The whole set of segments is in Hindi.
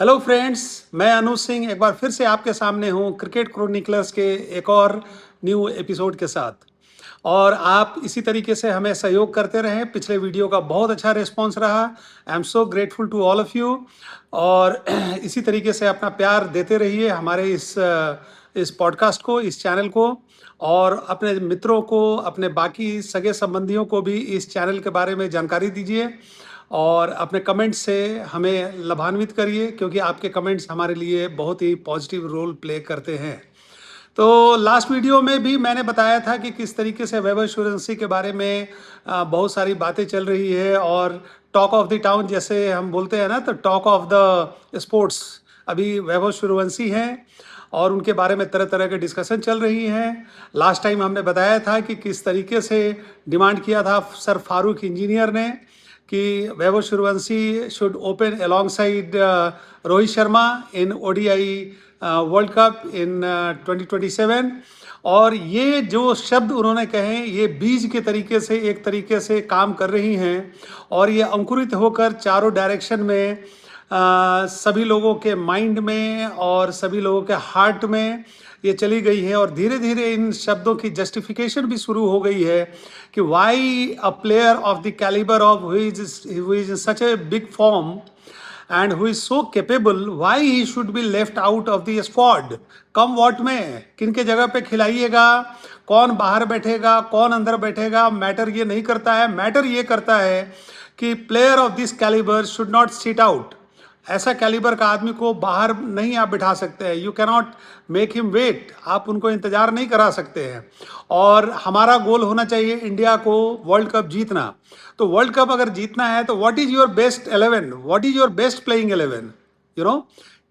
हेलो फ्रेंड्स, मैं अनु सिंह एक बार फिर से आपके सामने हूँ क्रिकेट क्रोनिकलर्स के एक और न्यू एपिसोड के साथ। और आप इसी तरीके से हमें सहयोग करते रहें। पिछले वीडियो का बहुत अच्छा रिस्पांस रहा। I am so grateful to all of you. और इसी तरीके से अपना प्यार देते रहिए हमारे इस पॉडकास्ट को, इस चैनल को। और अपने मित्रों को, अपने बाकी सगे संबंधियों को भी इस चैनल के बारे में जानकारी दीजिए। और अपने कमेंट्स से हमें लाभान्वित करिए, क्योंकि आपके कमेंट्स हमारे लिए बहुत ही पॉजिटिव रोल प्ले करते हैं। तो लास्ट वीडियो में भी मैंने बताया था कि किस तरीके से वैभव सूर्यवंशी के बारे में बहुत सारी बातें चल रही है। और टॉक ऑफ द टाउन जैसे हम बोलते हैं ना, तो टॉक ऑफ द स्पोर्ट्स अभी वैभव सूर्यवंशी हैं। और उनके बारे में तरह तरह के डिस्कशन चल रही हैं। लास्ट टाइम हमने बताया था कि किस तरीके से डिमांड किया था सर फारूक इंजीनियर ने कि Vaibhav Suryavanshi should open alongside Rohit Sharma in ODI World Cup in 2027। और ये जो शब्द उन्होंने कहे, ये बीज के तरीके से एक तरीके से काम कर रही हैं। और ये अंकुरित होकर चारों डायरेक्शन में सभी लोगों के माइंड में और सभी लोगों के हार्ट में ये चली गई है। और धीरे धीरे इन शब्दों की जस्टिफिकेशन भी शुरू हो गई है कि why a player of the calibre of who is such a big form and who is so capable, why he should be left out of the squad। Come what में किन के जगह पे खिलाइएगा, कौन बाहर बैठेगा, कौन अंदर बैठेगा, मैटर ये नहीं करता है। मैटर ये करता है कि player of this calibre should not sit out. ऐसा कैलिबर का आदमी को बाहर नहीं आप बिठा सकते हैं। You cannot make him wait. आप उनको इंतजार नहीं करा सकते हैं। और हमारा गोल होना चाहिए इंडिया को वर्ल्ड कप जीतना। तो वर्ल्ड कप अगर जीतना है तो what is your best 11, what is your best playing 11,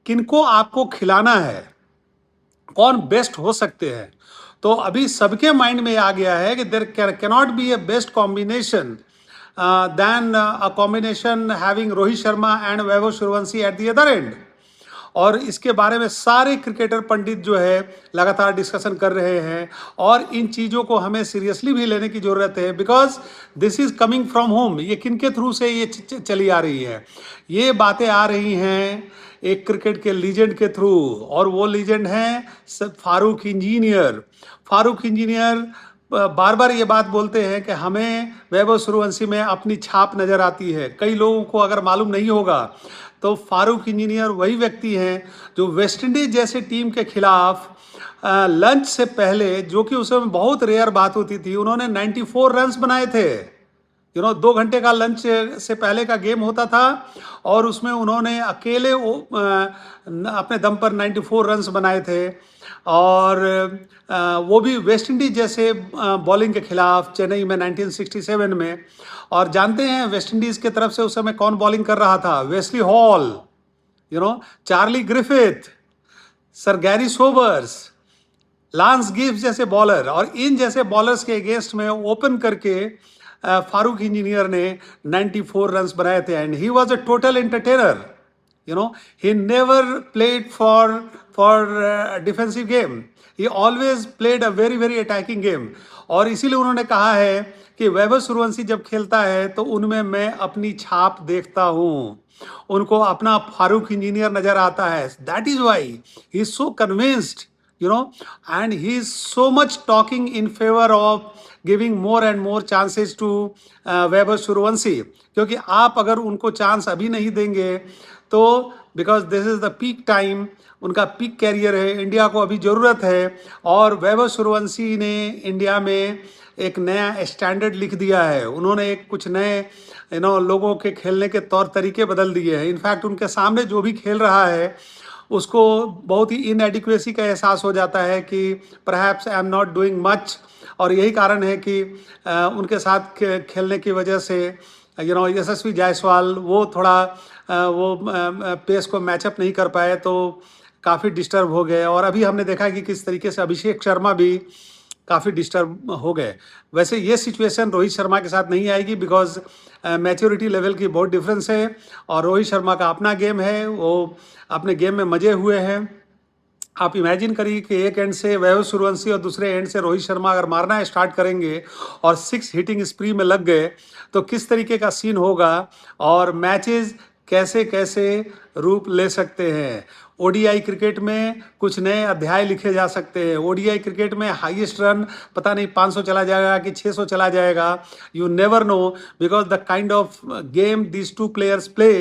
किनको आपको खिलाना है, कौन बेस्ट हो सकते हैं। तो अभी सबके माइंड में आ गया है कि there cannot be a best combination than a combination having Rohit Sharma and Vaibhav Suryavanshi at the other end. और इसके बारे में सारे क्रिकेटर पंडित जो है लगातार डिस्कशन कर रहे हैं। और इन चीज़ों को हमें सीरियसली भी लेने की ज़रूरत है, because this is coming from home. ये किन के थ्रू से ये चली आ रही है? ये बातें आ रही हैं एक क्रिकेट के लीजेंड के थ्रू। और वो लीजेंड हैं फारूक इंजीनियर। फारूक इंजीनियर बार बार ये बात बोलते हैं कि हमें वैभव सूर्यवंशी में अपनी छाप नज़र आती है। कई लोगों को अगर मालूम नहीं होगा तो फारूक इंजीनियर वही व्यक्ति हैं जो वेस्ट इंडीज जैसे टीम के खिलाफ लंच से पहले, जो कि उस समय बहुत रेयर बात होती थी, उन्होंने 94 रन्स बनाए थे। 2 घंटे का लंच से पहले का गेम होता था और उसमें उन्होंने अकेले अपने दम पर 94 रन्स बनाए थे। और वो भी वेस्ट इंडीज जैसे बॉलिंग के खिलाफ चेन्नई में 1967 में। और जानते हैं वेस्ट इंडीज के तरफ से उस समय कौन बॉलिंग कर रहा था? Wesley hall, Charlie Griffith, sir Garry Sobers, lance Gibbs जैसे बॉलर। और इन जैसे बॉलर्स के अगेंस्ट में ओपन करके फारूक इंजीनियर ने 94 रन्स बनाए थे। And he was a total entertainer. He never played for defensive game. He always played a very very attacking game। और इसीलिए उन्होंने कहा है कि वैभव सूर्यवंशी जब खेलता है तो उनमें मैं अपनी छाप देखता हूँ, उनको अपना फारूक इंजीनियर नजर आता है। That is why he is so convinced, and he is so much talking in favor of giving more and more chances to Vaibhav Suryavanshi. क्योंकि आप अगर उनको चांस अभी नहीं देंगे तो because this is the peak time, उनका पीक कैरियर है, इंडिया को अभी ज़रूरत है। और वैभव सूर्यवंशी ने इंडिया में एक नया स्टैंडर्ड लिख दिया है। उन्होंने एक कुछ नए लोगों के खेलने के तौर तरीके बदल दिए हैं। इनफैक्ट उनके सामने जो भी खेल रहा है उसको बहुत ही इनएडिक्वेसी का एहसास हो जाता है कि perhaps I am not doing much. और यही कारण है कि उनके साथ खेलने की वजह से यशस्वी जायसवाल वो थोड़ा वो पेस को मैचअप नहीं कर पाए, तो काफ़ी डिस्टर्ब हो गए। और अभी हमने देखा कि किस तरीके से अभिषेक शर्मा भी काफ़ी डिस्टर्ब हो गए। वैसे ये सिचुएशन रोहित शर्मा के साथ नहीं आएगी, बिकॉज मैच्योरिटी लेवल की बहुत डिफरेंस है। और रोहित शर्मा का अपना गेम है, वो अपने गेम में मजे हुए हैं। आप इमेजिन करिए कि एक एंड से वैभव सूर्यवंशी और दूसरे एंड से रोहित शर्मा अगर मारना स्टार्ट करेंगे और 6 हिटिंग स्प्री में लग गए तो किस तरीके का सीन होगा। और मैचेस कैसे कैसे रूप ले सकते हैं। ओडीआई क्रिकेट में कुछ नए अध्याय लिखे जा सकते हैं। ओडीआई क्रिकेट में हाईएस्ट रन पता नहीं 500 चला जाएगा कि 600 चला जाएगा, you never know, because the kind of game this two players play,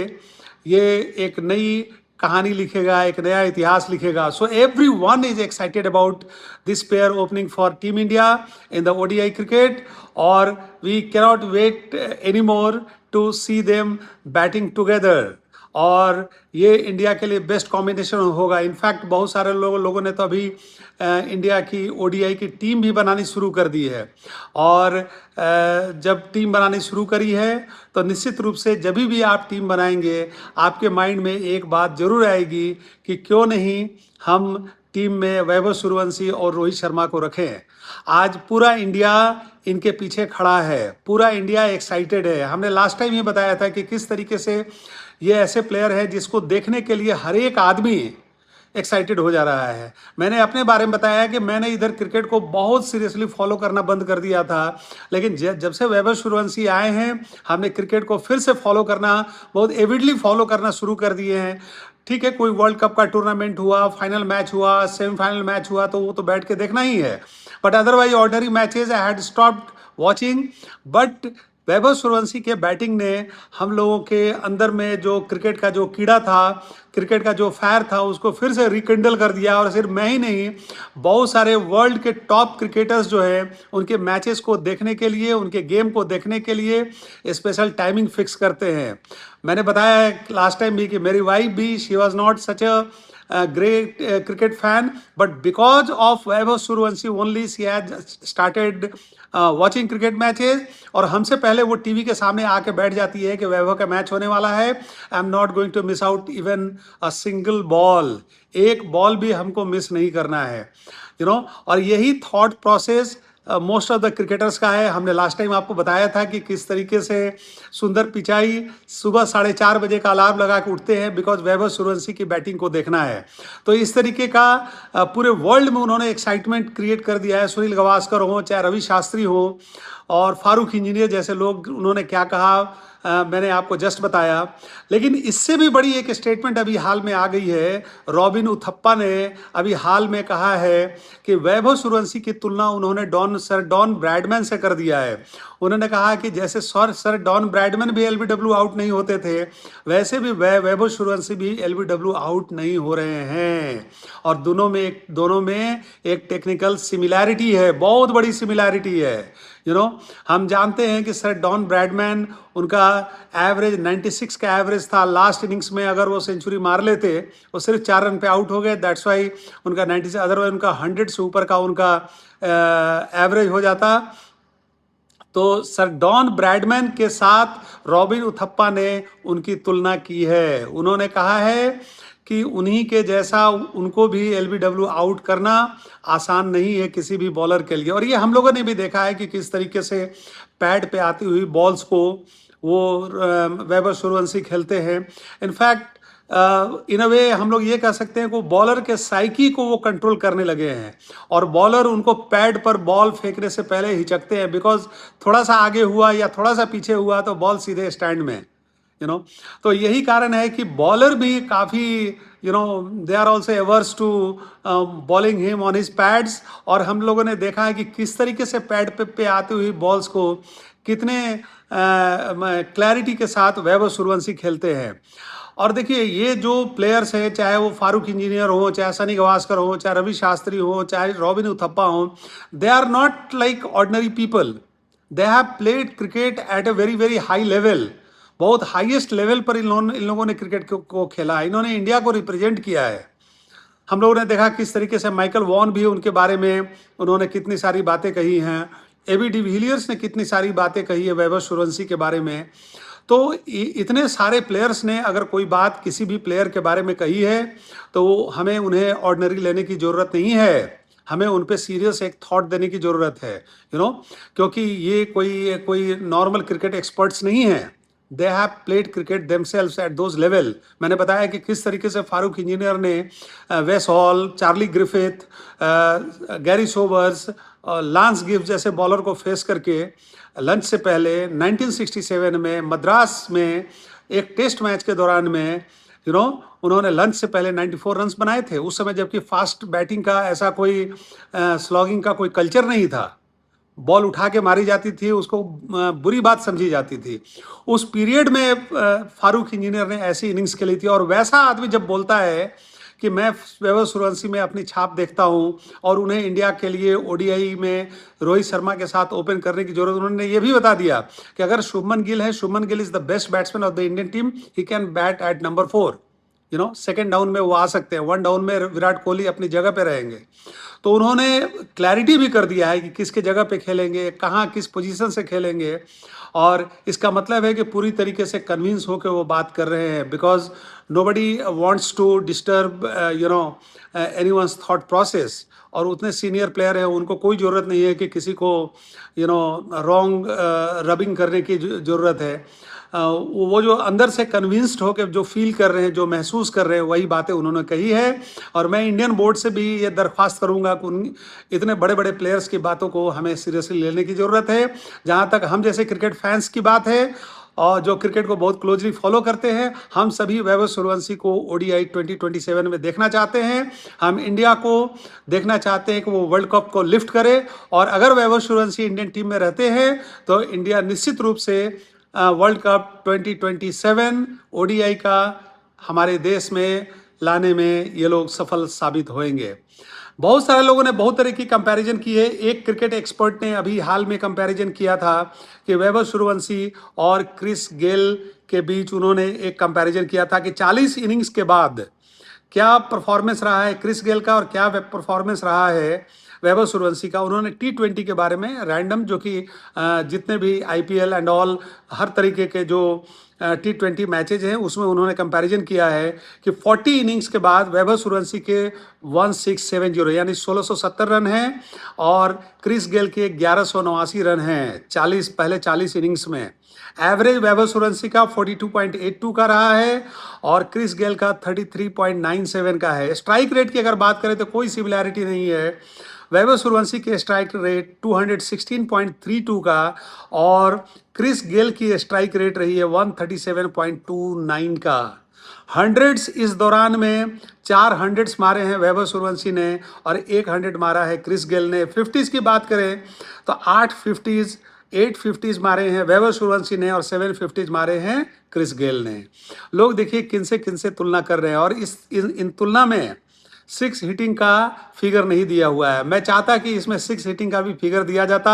ये एक नई कहानी लिखेगा, एक नया इतिहास लिखेगा। So every one is excited about this pair opening for team India in the ODI cricket, और we cannot wait any more to see them batting together. और ये इंडिया के लिए बेस्ट कॉम्बिनेशन होगा। इनफैक्ट बहुत सारे लोगों ने तो अभी इंडिया की ओडीआई की टीम भी बनानी शुरू कर दी है। और जब टीम बनानी शुरू करी है तो निश्चित रूप से जब भी आप टीम बनाएंगे आपके माइंड में एक बात जरूर आएगी कि क्यों नहीं हम टीम में वैभव सूर्यवंशी और रोहित शर्मा को रखें। आज पूरा इंडिया इनके पीछे खड़ा है, पूरा इंडिया एक्साइटेड है। हमने लास्ट टाइम ये बताया था कि किस तरीके से ये ऐसे प्लेयर है जिसको देखने के लिए हर एक आदमी एक्साइटेड हो जा रहा है। मैंने अपने बारे में बताया कि मैंने इधर क्रिकेट को बहुत सीरियसली फॉलो करना बंद कर दिया था, लेकिन जब से वैभव सूर्यवंशी आए हैं हमने क्रिकेट को फिर से फॉलो करना, बहुत एविडली फॉलो करना शुरू कर दिए हैं। ठीक है, कोई वर्ल्ड कप का टूर्नामेंट हुआ, फाइनल मैच हुआ, सेमीफाइनल मैच हुआ तो वो तो बैठ के देखना ही है, but otherwise ordinary matches I had stopped watching. But Vaibhav Suryavanshi के बैटिंग ने हम लोगों के अंदर में जो क्रिकेट का जो कीड़ा था, क्रिकेट का जो फायर था, उसको फिर से रिकिंडल कर दिया। और सिर्फ मैं ही नहीं, बहुत सारे वर्ल्ड के टॉप क्रिकेटर्स जो हैं उनके मैचेस को देखने के लिए, उनके गेम को देखने के लिए स्पेशल टाइमिंग फिक्स करते हैं। मैंने बताया है लास्ट टाइम भी कि मेरी वाइफ भी, she was not such a great cricket fan, but because of Vaibhav Suryavanshi only she had started watching cricket matches। और हमसे पहले वो टीवी के सामने आके बैठ जाती है कि वैभव का मैच होने वाला है, I am not going to miss out even a single ball, एक बॉल भी हमको मिस नहीं करना है, यू नो। और यही thought process most of the cricketers का है। हमने लास्ट टाइम आपको बताया था कि किस तरीके से सुंदर पिचाई सुबह 4:30 बजे का अलार्म लगा के उठते हैं बिकॉज वैभव सूर्यवंशी की बैटिंग को देखना है। तो इस तरीके का पूरे वर्ल्ड में उन्होंने एक्साइटमेंट क्रिएट कर दिया है। सुनील गावस्कर हो, चाहे रवि शास्त्री हो, और फारूक इंजीनियर जैसे लोग, उन्होंने क्या कहा मैंने आपको जस्ट बताया। लेकिन इससे भी बड़ी एक स्टेटमेंट अभी हाल में आ गई है। रॉबिन उथप्पा ने अभी हाल में कहा है कि वैभव सूर्यवंशी की तुलना उन्होंने सर डॉन ब्रैडमैन से कर दिया है। उन्होंने कहा कि जैसे सर डॉन ब्रैडमैन भी एलबीडब्ल्यू आउट नहीं होते थे, वैसे भी वैभव सूर्यवंशी भी एलबीडब्ल्यू आउट नहीं हो रहे हैं। और दोनों में एक टेक्निकल सिमिलैरिटी है, बहुत बड़ी सिमिलैरिटी है, यू नो। हम जानते हैं कि सर डॉन ब्रैडमैन, उनका एवरेज 96 का एवरेज था। लास्ट इनिंग्स में अगर वो सेंचुरी मार लेते, वो सिर्फ 4 रन पे आउट हो गए, दैट्स वाई उनका 96, अदरवाइज उनका 100 से ऊपर का उनका एवरेज हो जाता। तो सर डॉन ब्रैडमैन के साथ रॉबिन उथप्पा ने उनकी तुलना की है। उन्होंने कहा है कि उन्हीं के जैसा उनको भी एलबीडब्ल्यू आउट करना आसान नहीं है किसी भी बॉलर के लिए। और ये हम लोगों ने भी देखा है कि किस तरीके से पैड पे आती हुई बॉल्स को वो वैभव सूर्यवंशी खेलते हैं। इनफैक्ट इन अ वे हम लोग ये कह सकते हैं कि बॉलर के साइकी को वो कंट्रोल करने लगे हैं, और बॉलर उनको पैड पर बॉल फेंकने से पहले हिचकते हैं, बिकॉज थोड़ा सा आगे हुआ या थोड़ा सा पीछे हुआ तो बॉल सीधे स्टैंड में, यू नो। तो यही कारण है कि बॉलर भी काफ़ी, you know, they are also averse to bowling him on his pads. और हम लोगों ने देखा है कि किस तरीके से पैड पे आती हुई बॉल्स को कितने क्लैरिटी के साथ वैभव सूर्यवंशी खेलते हैं। और देखिए, ये जो प्लेयर्स हैं, चाहे वो फारूक इंजीनियर हो, चाहे सनी गावस्कर हो, चाहे रवि शास्त्री हो, चाहे रॉबिन उथप्पा हो, they are not like ordinary people. They have played cricket at a very very high level. बहुत हाईएस्ट लेवल पर इन लोगों ने क्रिकेट को खेला है। इन्होंने इंडिया को रिप्रेजेंट किया है। हम लोगों ने देखा किस तरीके से माइकल वॉन भी, उनके बारे में उन्होंने कितनी सारी बातें कही हैं। एबी डिविलियर्स ने कितनी सारी बातें कही है वैभव सूर्यवंशी के बारे में। तो इतने सारे प्लेयर्स ने अगर कोई बात किसी भी प्लेयर के बारे में कही है तो हमें उन्हें ऑर्डिनरी लेने की ज़रूरत नहीं है, हमें उन पे सीरियस एक थॉट देने की ज़रूरत है, यू नो। क्योंकि ये कोई नॉर्मल क्रिकेट एक्सपर्ट्स नहीं है। दे have played cricket themselves at those level. मैंने बताया कि किस तरीके से फारूक इंजीनियर ने वेस hall, Charlie Griffith, Garry Sobers, lance Gibbs जैसे बॉलर को फेस करके लंच से पहले 1967 में मद्रास में एक टेस्ट मैच के दौरान में उन्होंने लंच से पहले 94 रन्स बनाए थे, उस समय जबकि फास्ट बैटिंग का ऐसा कोई स्लॉगिंग का कोई कल्चर नहीं था। बॉल उठा के मारी जाती थी, उसको बुरी बात समझी जाती थी। उस पीरियड में फारूक इंजीनियर ने ऐसी इनिंग्स खेली थी। और वैसा आदमी जब बोलता है कि मैं वैभव सूर्यवंशी में अपनी छाप देखता हूं और उन्हें इंडिया के लिए ओडीआई में रोहित शर्मा के साथ ओपन करने की जरूरत, उन्होंने ये भी बता दिया कि अगर शुभमन गिल है, Shubman Gill is the best batsman of the Indian team, he can bat at number 4, second down में वो आ सकते हैं, 1 डाउन में विराट कोहली अपनी जगह पे रहेंगे। तो उन्होंने क्लैरिटी भी कर दिया है कि किसके जगह पे खेलेंगे, कहाँ किस पोजीशन से खेलेंगे। और इसका मतलब है कि पूरी तरीके से कन्विंस होकर वो बात कर रहे हैं, because nobody wants to disturb anyone's thought process. और उतने सीनियर प्लेयर हैं, उनको कोई ज़रूरत नहीं है कि किसी को रॉन्ग रबिंग करने की ज़रूरत है। वो जो अंदर से कन्विंस्ड होकर जो फील कर रहे हैं, जो महसूस कर रहे हैं, वही बातें उन्होंने कही है। और मैं इंडियन बोर्ड से भी ये दरख्वास्त करूंगा कि इतने बड़े बड़े प्लेयर्स की बातों को हमें सीरियसली लेने की ज़रूरत है। जहाँ तक हम जैसे क्रिकेट फैंस की बात है और जो क्रिकेट को बहुत क्लोजली फॉलो करते हैं, हम सभी वैभव सूर्यवंशी को ओडीआई 2027 में देखना चाहते हैं। हम इंडिया को देखना चाहते हैं कि वो वर्ल्ड कप को लिफ्ट करे। और अगर वैभव सूर्यवंशी इंडियन टीम में रहते हैं तो इंडिया निश्चित रूप से वर्ल्ड कप 2027 ओडीआई का हमारे देश में लाने में ये लोग सफल साबित होंगे। बहुत सारे लोगों ने बहुत तरह की कंपैरिजन की है। एक क्रिकेट एक्सपर्ट ने अभी हाल में कंपैरिजन किया था कि वैभव सूर्यवंशी और क्रिस गेल के बीच उन्होंने एक कंपैरिजन किया था कि 40 इनिंग्स के बाद क्या परफॉर्मेंस रहा है क्रिस गेल का और क्या परफॉर्मेंस रहा है वैभव सूर्यवंशी का। उन्होंने T20 के बारे में रैंडम, जो कि जितने भी IPL एंड ऑल हर तरीके के जो T20 मैचेज हैं उसमें उन्होंने कंपैरिजन किया है कि 40 इनिंग्स के बाद वैभव सूर्यवंशी के 1670 यानी 1670 रन हैं और क्रिस गेल के 1189 रन हैं पहले 40 इनिंग्स में। एवरेज वैभव सूर्यवंशी का 42.82 का रहा है और क्रिस गेल का 33.97 का है। स्ट्राइक रेट की अगर बात करें तो कोई सिमिलैरिटी नहीं है। वैभव सूर्यवंशी के स्ट्राइक रेट 216.32 का और क्रिस गेल की स्ट्राइक रेट रही है 137.29 का। हंड्रेड्स इस दौरान में 4 हंड्रेड्स मारे हैं वैभव सूर्यवंशी ने और 1 हंड्रेड मारा है क्रिस गेल ने। 50s की बात करें तो 8 50s मारे हैं वैभव सूर्यवंशी ने और 7 50s मारे हैं क्रिस गेल ने। लोग देखिए किनसे तुलना कर रहे हैं और इन तुलना में 6 हिटिंग का फिगर नहीं दिया हुआ है। मैं चाहता कि इसमें 6 हिटिंग का भी फिगर दिया जाता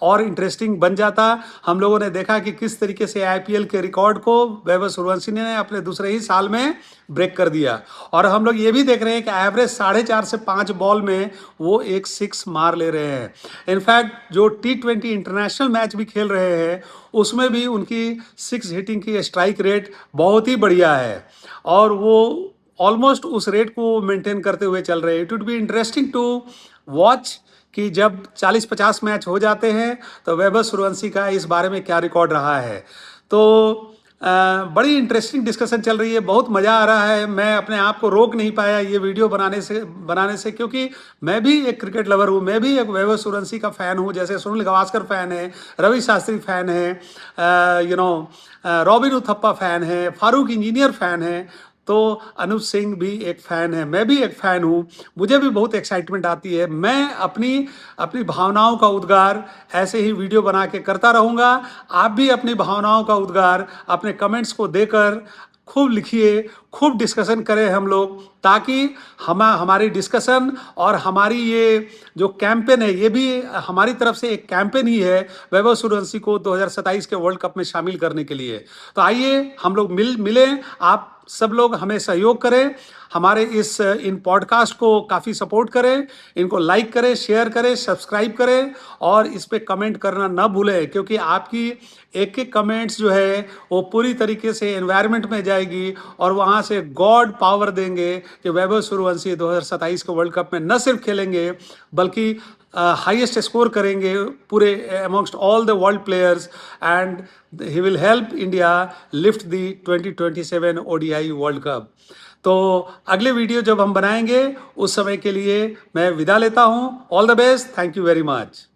और इंटरेस्टिंग बन जाता। हम लोगों ने देखा कि किस तरीके से IPL के रिकॉर्ड को वैभव सूर्यवंशी ने अपने दूसरे ही साल में ब्रेक कर दिया। और हम लोग ये भी देख रहे हैं कि एवरेज 4.5 से 5 बॉल में वो एक 6 मार ले रहे हैं। इनफैक्ट जो T20 इंटरनेशनल मैच भी खेल रहे हैं उसमें भी उनकी 6 हिटिंग की स्ट्राइक रेट बहुत ही बढ़िया है और वो ऑलमोस्ट उस रेट को मेंटेन करते हुए चल रहे हैं। It would be interesting to watch कि जब 40-50 मैच हो जाते हैं तो वैभव सूर्यवंशी का इस बारे में क्या रिकॉर्ड रहा है। तो बड़ी इंटरेस्टिंग डिस्कशन चल रही है, बहुत मज़ा आ रहा है। मैं अपने आप को रोक नहीं पाया ये वीडियो बनाने से क्योंकि मैं भी एक क्रिकेट लवर हूँ, मैं भी एक वैभव सूर्यवंशी का फ़ैन हूँ। जैसे सुनील गावस्कर फ़ैन है, रवि शास्त्री फ़ैन है, रॉबिन उथप्पा फ़ैन है, फारूक इंजीनियर फ़ैन है, तो अनुज सिंह भी एक फ़ैन है, मैं भी एक फ़ैन हूँ। मुझे भी बहुत एक्साइटमेंट आती है। मैं अपनी भावनाओं का उद्गार ऐसे ही वीडियो बना के करता रहूँगा। आप भी अपनी भावनाओं का उद्गार अपने कमेंट्स को देकर खूब लिखिए, खूब डिस्कशन करें हम लोग, ताकि हमारी डिस्कशन और हमारी ये जो कैंपेन है ये भी हमारी तरफ से एक कैंपेन ही है वैभव सूर्यवंशी को 2027 के वर्ल्ड कप में शामिल करने के लिए। तो आइए हम लोग मिलें, आप सब लोग हमें सहयोग करें, हमारे इन पॉडकास्ट को काफ़ी सपोर्ट करें, इनको लाइक करें, शेयर करें, सब्सक्राइब करें और इस पे कमेंट करना ना भूलें, क्योंकि आपकी एक एक कमेंट्स जो है वो पूरी तरीके से एनवायरनमेंट में जाएगी और वहाँ से गॉड पावर देंगे कि वैभव सूर्यवंशी 2027 के वर्ल्ड कप में न सिर्फ खेलेंगे बल्कि हाईएस्ट स्कोर करेंगे पूरे amongst all the world players and he will help India lift the 2027 ODI World Cup. तो अगले वीडियो जब हम बनाएंगे उस समय के लिए मैं विदा लेता हूं। All the best, thank you very much.